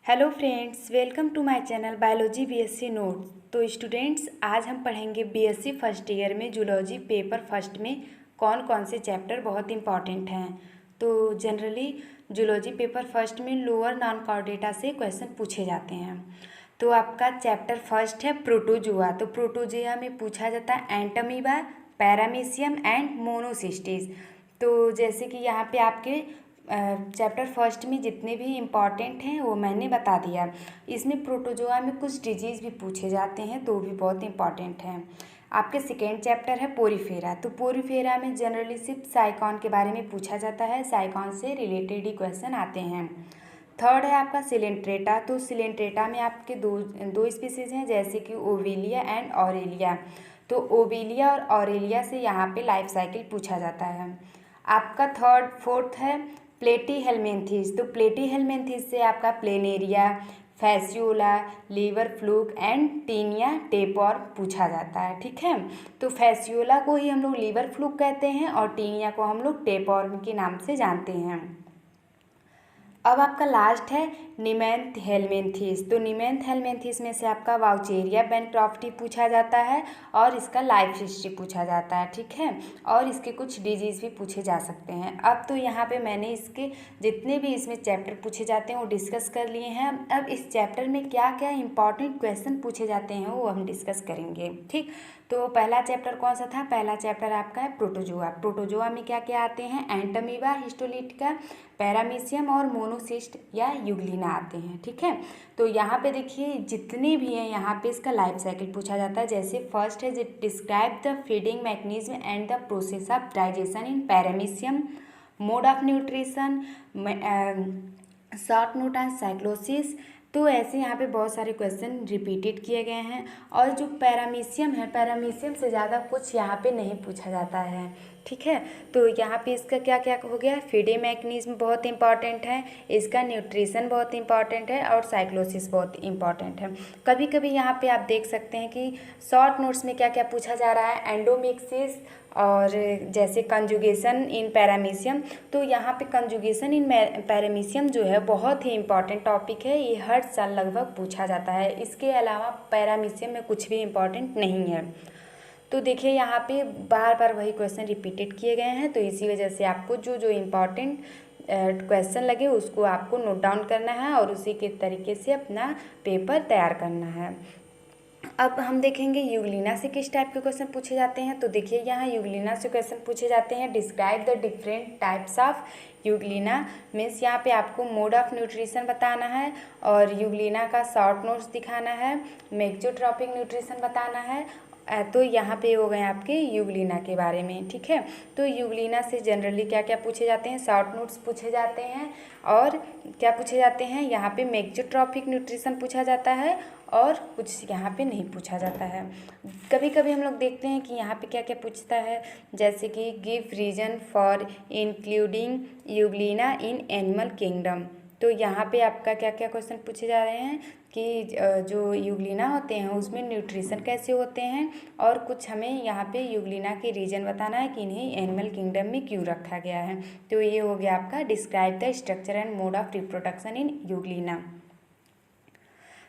Hello friends, welcome to my channel biology BSc notes. तो students, आज हम पढ़ेंगे बीएससी फर्स्ट ईयर में जूलॉजी पेपर फर्स्ट में कौन कौन से चैप्टर बहुत इंपॉर्टेंट हैं। तो जनरली जूलॉजी पेपर फर्स्ट में लोअर नॉन कॉर्डेटा से क्वेश्चन पूछे जाते हैं। तो आपका चैप्टर फर्स्ट है प्रोटोजोआ। तो प्रोटोजोआ में पूछा जाता है एंटमीबा, पैरामीशियम एंड मोनोसिस्टिस। तो जैसे कि यहाँ पे आपके चैप्टर फर्स्ट में जितने भी इम्पॉर्टेंट हैं वो मैंने बता दिया। इसमें प्रोटोजोआ में कुछ डिजीज़ भी पूछे जाते हैं तो भी बहुत इम्पॉर्टेंट हैं। आपके सेकेंड चैप्टर है पोरीफेरा। तो पोरीफेरा में जनरली सिर्फ साइकॉन के बारे में पूछा जाता है, साइकॉन से रिलेटेड ही क्वेश्चन आते हैं। थर्ड है आपका सिलेंट्रेटा। तो सिलेंट्रेटा में आपके दो स्पीसीज़ हैं, जैसे कि ओविलिया एंड ऑरेलिया। तो ओविलिया और ऑरेलिया से यहाँ पे लाइफ साइकिल पूछा जाता है। आपका फोर्थ है प्लेटीहेल्मिन्थेस। तो प्लेटीहेल्मिन्थेस से आपका Planaria, Fasciola, liver fluke and Taenia tapeworm पूछा जाता है। ठीक है, तो फैसियोला को ही हम लोग लीवर फ्लूक कहते हैं और टीनिया को हम लोग टेपॉर के नाम से जानते हैं। अब आपका लास्ट है निमेंथ हेलमिन्थेस। तो निमेंथ हेलमिन्थेस में से आपका वाउचेरिया बैनक्रॉफ्टी पूछा जाता है और इसका लाइफ हिस्ट्री पूछा जाता है। ठीक है, और इसके कुछ डिजीज़ भी पूछे जा सकते हैं। अब तो यहाँ पे मैंने इसके जितने भी इसमें चैप्टर पूछे जाते हैं वो डिस्कस कर लिए हैं। अब इस चैप्टर में क्या क्या इंपॉर्टेंट क्वेश्चन पूछे जाते हैं वो हम डिस्कस करेंगे। ठीक, तो पहला चैप्टर कौन सा था? पहला चैप्टर आपका है प्रोटोजोआ। प्रोटोजोआ में क्या क्या आते हैं? एंटमीबा, हिस्टोलिटिका, पैरामीशियम और मोनोसिस्ट या यूग्लिना आते हैं। ठीक है, तो यहाँ पे देखिए जितने भी हैं यहाँ पे इसका लाइफ साइकिल पूछा जाता है। जैसे फर्स्ट है describe the feeding mechanism and the process of digestion in paramecium, mode of nutrition, short note and cyclosis. तो ऐसे यहाँ पे बहुत सारे क्वेश्चन रिपीटेड किए गए हैं। और जो पैरामीशियम है, पैरामीशियम से ज़्यादा कुछ यहाँ पे नहीं पूछा जाता है। ठीक है, तो यहाँ पे इसका क्या क्या हो गया? फीडिंग मैकेनिज्म बहुत इंपॉर्टेंट है, इसका न्यूट्रिशन बहुत इंपॉर्टेंट है और साइक्लोसिस बहुत इंपॉर्टेंट है। कभी कभी यहाँ पे आप देख सकते हैं कि शॉर्ट नोट्स में क्या क्या पूछा जा रहा है, एंडोमिक्सिस और जैसे कंजुगेशन इन पैरामीशियम। तो यहाँ पे कंजुगेशन इन पैरामीशियम जो है बहुत ही इंपॉर्टेंट टॉपिक है, ये हर साल लगभग पूछा जाता है। इसके अलावा पैरामीशियम में कुछ भी इम्पॉर्टेंट नहीं है। तो देखिए यहाँ पे बार बार वही क्वेश्चन रिपीटेड किए गए हैं, तो इसी वजह से आपको जो जो इम्पॉर्टेंट क्वेश्चन लगे उसको आपको नोट डाउन करना है और उसी के तरीके से अपना पेपर तैयार करना है। अब हम देखेंगे यूग्लिना से किस टाइप के क्वेश्चन पूछे जाते हैं। तो देखिए यहाँ यूग्लिना से क्वेश्चन पूछे जाते हैं describe the different types of Euglena. Means यहाँ पे आपको मोड ऑफ न्यूट्रिशन बताना है और यूग्लिना का शॉर्ट नोट्स दिखाना है, मेक्सोट्रॉपिक न्यूट्रिशन बताना है। तो यहाँ पे हो गए आपके यूग्लिना के बारे में। ठीक है, तो यूग्लिना से जनरली क्या क्या पूछे जाते हैं? शॉर्ट नोट्स पूछे जाते हैं और क्या पूछे जाते हैं? यहाँ पे मेक्सोट्रॉपिक न्यूट्रिशन पूछा जाता है और कुछ यहाँ पे नहीं पूछा जाता है। कभी कभी हम लोग देखते हैं कि यहाँ पे क्या क्या पूछता है, जैसे कि give reason for including euglena in animal kingdom. तो यहाँ पे आपका क्या क्या क्वेश्चन पूछे जा रहे हैं कि जो यूग्लिना होते हैं उसमें न्यूट्रिशन कैसे होते हैं और कुछ हमें यहाँ पे यूग्लिना के रीजन बताना है कि इन्हें एनिमल किंगडम में क्यों रखा गया है। तो ये हो गया आपका describe the structure and mode of reproduction in Euglena.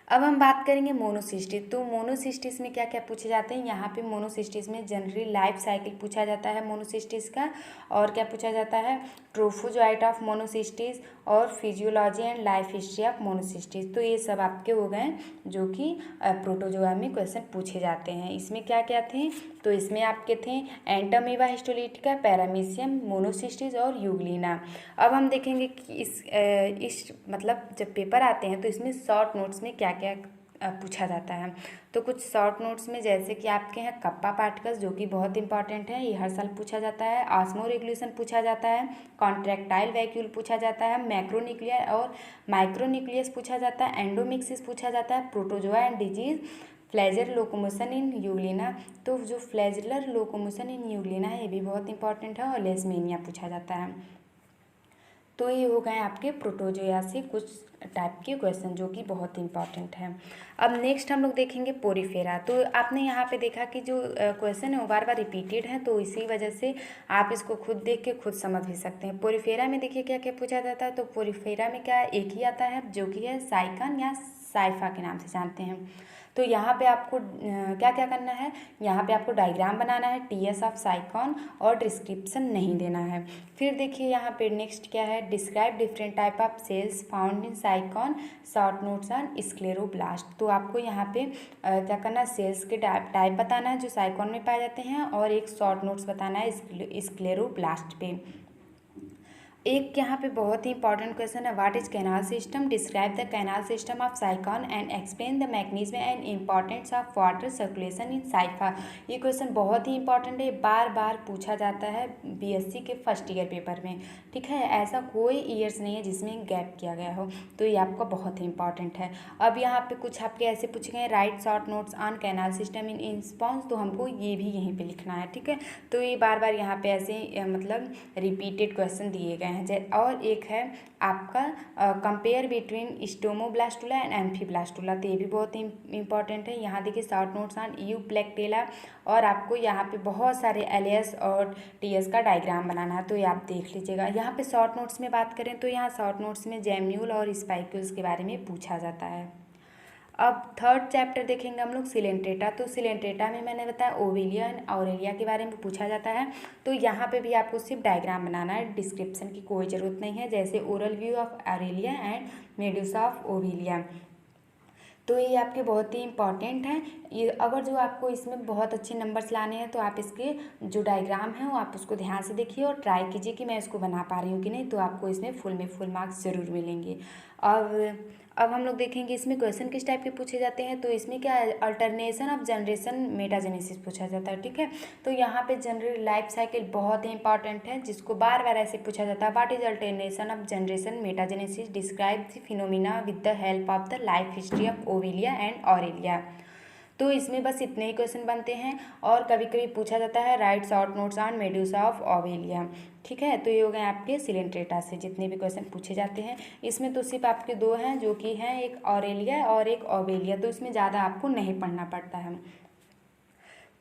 अब हम बात करेंगे मोनोसिस्टिस। तो मोनोसिस्टिस में क्या क्या पूछे जाते हैं? यहाँ पे मोनोसिस्टिस में जनरली लाइफ साइकिल पूछा जाता है मोनोसिस्टिस का, और क्या पूछा जाता है? ट्रोफोजोइट ऑफ मोनोसिस्टिस और physiology and life history of Monocystis. तो ये सब आपके हो गए जो कि प्रोटोजोआ में क्वेश्चन पूछे जाते हैं। इसमें क्या क्या थे? तो इसमें आपके थे एंटमीबा, हिस्टोलिटिका, पैरामीशियम, मोनोसिस्टिस और यूग्लिना। अब हम देखेंगे कि इस मतलब जब पेपर आते हैं तो इसमें शॉर्ट नोट्स में क्या क्या पूछा जाता है। तो कुछ शॉर्ट नोट्स में जैसे कि आपके हैं कप्पा पार्टिकल्स, जो कि बहुत इंपॉर्टेंट है, ये हर साल पूछा जाता है। ऑस्मो रेगुलेशन पूछा जाता है, कॉन्ट्रैक्टाइल वैक्यूल पूछा जाता है, मैक्रोन्यूक्लियर और माइक्रोन्यूक्लियस पूछा जाता है, एंडोमिक्सिस पूछा जाता है, protozoa and disease, flagellar locomotion in Euglena. तो जो फ्लैजलर लोकोमोशन इन यूग्लिना है ये भी बहुत इंपॉर्टेंट है, और लेसमेनिया पूछा जाता है। तो ये हो गए आपके प्रोटोजोआ से कुछ टाइप के क्वेश्चन जो कि बहुत इंपॉर्टेंट है। अब नेक्स्ट हम लोग देखेंगे पोरीफेरा। तो आपने यहाँ पे देखा कि जो क्वेश्चन है वो बार बार रिपीटेड है, तो इसी वजह से आप इसको खुद देख के खुद समझ भी सकते हैं। पोरीफेरा में देखिए क्या क्या पूछा जाता है। तो पोरीफेरा में क्या एक ही आता है जो कि है साइकन या साइफा के नाम से जानते हैं। तो यहाँ पे आपको क्या क्या करना है, यहाँ पे आपको डायग्राम बनाना है, टीएस ऑफ साइकॉन, और डिस्क्रिप्शन नहीं देना है। फिर देखिए यहाँ पे नेक्स्ट क्या है, describe different type of cells found in sycon, short notes on scleroblast. तो आपको यहाँ पे क्या करना है, सेल्स के टाइप बताना है जो साइकॉन में पाए जाते हैं, और एक शॉर्ट नोट्स बताना है स्क्लेरोब्लास्ट पे। एक यहाँ पे बहुत ही इंपॉर्टेंट क्वेश्चन है, what is canal system, describe the canal system of साइकॉन and explain the mechanism and importance of water circulation in cipher. ये क्वेश्चन बहुत ही इंपॉर्टेंट है, बार बार पूछा जाता है बीएससी के फर्स्ट ईयर पेपर में। ठीक है, ऐसा कोई ईयर्स नहीं है जिसमें गैप किया गया हो, तो ये आपका बहुत ही इंपॉर्टेंट है। अब यहाँ पे कुछ आपके ऐसे पूछे गए, right short notes on canal system in response, तो हमको ये भी यहीं पे लिखना है। ठीक है, तो ये बार बार यहाँ पे ऐसे मतलब रिपीटेड क्वेश्चन दिए गए हैं। और एक है आपका कंपेयर बिटवीन स्टोमोब्लास्टुला एंड एम्फीब्लास्टुला, तो ये भी बहुत ही इंपॉर्टेंट है। यहाँ देखिए शॉर्ट नोट्स ऑन यूप्लेक्टेला, और आपको यहाँ पे बहुत सारे एलएस और टीएस का डायग्राम बनाना है, तो ये आप देख लीजिएगा। यहाँ पे शॉर्ट नोट्स में बात करें तो यहाँ शॉर्ट नोट्स में जेम्यूल और स्पाइक्यूल्स के बारे में पूछा जाता है। अब थर्ड चैप्टर देखेंगे हम लोग सिलेंट्रेटा। तो सिलेंट्रेटा में मैंने बताया ओवेलिया एंड ऑरेलिया के बारे में पूछा जाता है। तो यहाँ पे भी आपको सिर्फ डायग्राम बनाना है, डिस्क्रिप्शन की कोई ज़रूरत नहीं है। जैसे oral view of Aurelia and medusa of Obelia, तो ये आपके बहुत ही इंपॉर्टेंट हैं। ये अगर जो आपको इसमें बहुत अच्छे नंबर्स लाने हैं तो आप इसके जो डायग्राम है वो आप उसको ध्यान से देखिए और ट्राई कीजिए कि मैं इसको बना पा रही हूँ कि नहीं, तो आपको इसमें फुल मार्क्स ज़रूर मिलेंगे। अब हम लोग देखेंगे इसमें क्वेश्चन किस टाइप के पूछे जाते हैं। तो इसमें क्या है, अल्टरनेशन ऑफ जनरेशन मेटाजेनेसिस पूछा जाता है। ठीक है, तो यहाँ पे जनरल लाइफ साइकिल बहुत ही इंपॉर्टेंट है, जिसको बार बार ऐसे पूछा जाता है, what is alternation of generation metagenesis, describe the phenomena with the help of the life history of Obelia and Aurelia. तो इसमें बस इतने ही क्वेश्चन बनते हैं, और कभी कभी पूछा जाता है write short notes on medusa of Obelia. ठीक है, तो ये हो गए आपके सिलेंट्रेटा से जितने भी क्वेश्चन पूछे जाते हैं। इसमें तो सिर्फ आपके दो हैं जो कि हैं, एक ऑरेलिया और एक ओवेलिया, तो इसमें ज़्यादा आपको नहीं पढ़ना पड़ता है।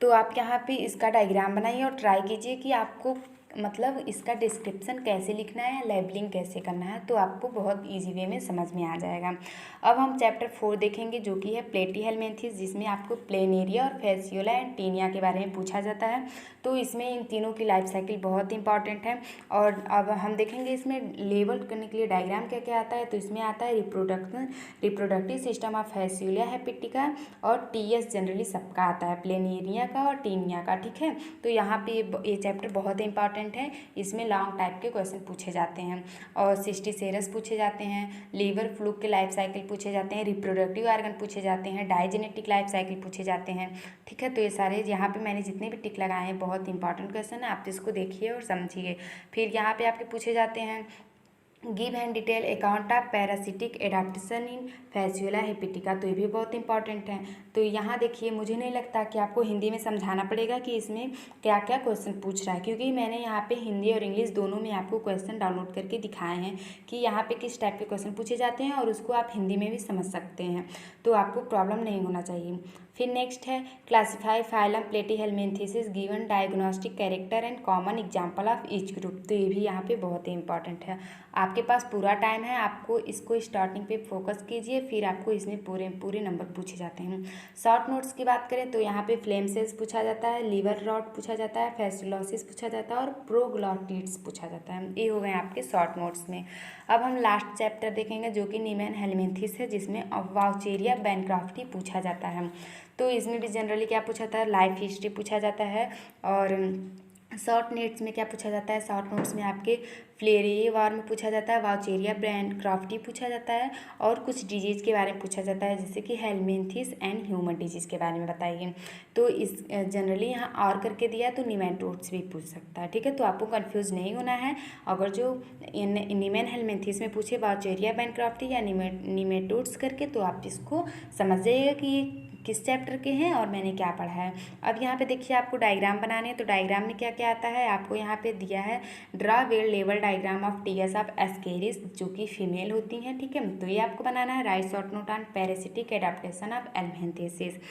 तो आप यहाँ पे इसका डायग्राम बनाइए और ट्राई कीजिए कि आपको मतलब इसका डिस्क्रिप्शन कैसे लिखना है, लेबलिंग कैसे करना है, तो आपको बहुत इजी वे में समझ में आ जाएगा। अब हम चैप्टर 4 देखेंगे जो कि है प्लेटीहेलमिन्थेस, जिसमें आपको प्लेनेरिया और फैसियोला एंड टीनिया के बारे में पूछा जाता है। तो इसमें इन तीनों की लाइफ साइकिल बहुत इंपॉर्टेंट है। और अब हम देखेंगे इसमें लेबल करने के लिए डायग्राम क्या क्या आता है। तो इसमें आता है reproductive system of Fasciola hepatica, और टीएस जनरली सबका आता है, प्लेनेरिया का और टीनिया का। ठीक है, तो यहाँ पे ये चैप्टर बहुत इंपॉर्टेंट है। इसमें लॉन्ग टाइप के क्वेश्चन पूछे जाते हैं, और सिस्टिसेरस पूछे जाते हैं, लीवर फ्लूक के लाइफ साइकिल पूछे जाते हैं, रिप्रोडक्टिव ऑर्गन पूछे जाते हैं, डाइजेनेटिक लाइफ साइकिल पूछे जाते हैं। ठीक है, तो ये सारे यहाँ पे मैंने जितने भी टिक लगाए हैं बहुत इंपॉर्टेंट क्वेश्चन है, आप इसको देखिए और समझिए। फिर यहाँ पे आपके पूछे जाते हैं give and detail account of parasitic adaptation in Fasciola hepatica, तो ये भी बहुत इंपॉर्टेंट है। तो यहाँ देखिए, मुझे नहीं लगता कि आपको हिंदी में समझाना पड़ेगा कि इसमें क्या क्या क्वेश्चन पूछ रहा है, क्योंकि मैंने यहाँ पे हिंदी और इंग्लिश दोनों में आपको क्वेश्चन डाउनलोड करके दिखाए हैं कि यहाँ पे किस टाइप के क्वेश्चन पूछे जाते हैं, और उसको आप हिंदी में भी समझ सकते हैं, तो आपको प्रॉब्लम नहीं होना चाहिए। फिर नेक्स्ट है classify phylum Platyhelminthes given diagnostic character and common example of each group, तो ये भी यहाँ पे बहुत ही इंपॉर्टेंट है। आपके पास पूरा टाइम है, आपको इसको स्टार्टिंग पे फोकस कीजिए, फिर आपको इसमें पूरे नंबर पूछे जाते हैं। शॉर्ट नोट्स की बात करें तो यहाँ पे फ्लेम सेल्स पूछा जाता है, लीवर रॉट पूछा जाता है, फैसिलोसिस पूछा जाता है, और प्रोग्लॉटिड्स पूछा जाता है। ये हो गए आपके शॉर्ट नोट्स में। अब हम लास्ट चैप्टर देखेंगे जो कि नीमेन हेलमिन्थेस है, जिसमें वाउचेरिया बैनक्रॉफ्टी पूछा जाता है। तो इसमें भी जनरली क्या पूछा जाता है, लाइफ हिस्ट्री पूछा जाता है। और शॉर्ट नोट्स में क्या पूछा जाता है, शॉर्ट नोट्स में आपके फ्लेरिए वार में पूछा जाता है, वाउचेरिया बैनक्रॉफ्टी पूछा जाता है, और कुछ डिजीज़ के बारे में पूछा जाता है, जैसे कि हेलमिन्थेस एंड ह्यूमन डिजीज़ के बारे में बताइए। तो इस जनरली यहाँ और करके दिया तो निमेटोड्स भी पूछ सकता है। ठीक है, तो आपको कंफ्यूज नहीं होना है। अगर जो नीमेन हेलमिन्थेस में पूछे वाउचेरिया बैनक्रॉफ्टी या निमेटोड्स करके, तो आप इसको समझ जाइएगा कि किस चैप्टर के हैं और मैंने क्या पढ़ा है। अब यहाँ पे देखिए आपको डायग्राम बनाने हैं, तो डायग्राम में क्या क्या आता है आपको यहाँ पे दिया है, draw well level diagram of tears of Ascaris जो कि फीमेल होती हैं, ठीक है। तो ये आपको बनाना है। Write short note on parasitic adaptation of helminthes.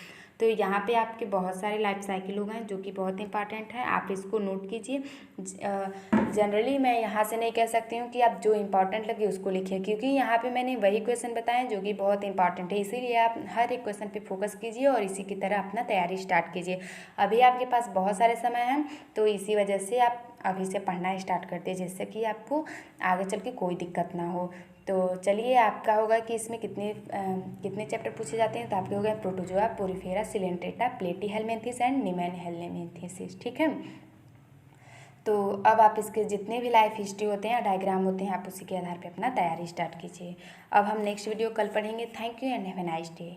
तो यहाँ पे आपके बहुत सारे लाइफ साइकिल हो गए जो कि बहुत इंपॉर्टेंट है, आप इसको नोट कीजिए। जनरली मैं यहाँ से नहीं कह सकती हूँ कि आप जो इंपॉर्टेंट लगे उसको लिखिए, क्योंकि यहाँ पे मैंने वही क्वेश्चन बताए जो कि बहुत इंपॉर्टेंट है, इसीलिए आप हर एक क्वेश्चन पे फोकस कीजिए और इसी की तरह अपना तैयारी स्टार्ट कीजिए। अभी आपके पास बहुत सारे समय हैं, तो इसी वजह से आप अभी से पढ़ना स्टार्ट करते हैं, जिससे कि आपको आगे चल के कोई दिक्कत ना हो। तो चलिए, आपका होगा कि इसमें कितने चैप्टर पूछे जाते हैं। तो आपके हो गए protozoa, Porifera, Coelenterata, Platyhelminthes and Nemathelminthes, ठीक है। तो अब आप इसके जितने भी लाइफ हिस्ट्री होते हैं, डायग्राम होते हैं, आप उसी के आधार पे अपना तैयारी स्टार्ट कीजिए। अब हम नेक्स्ट वीडियो कल पढ़ेंगे। Thank you and have a nice day.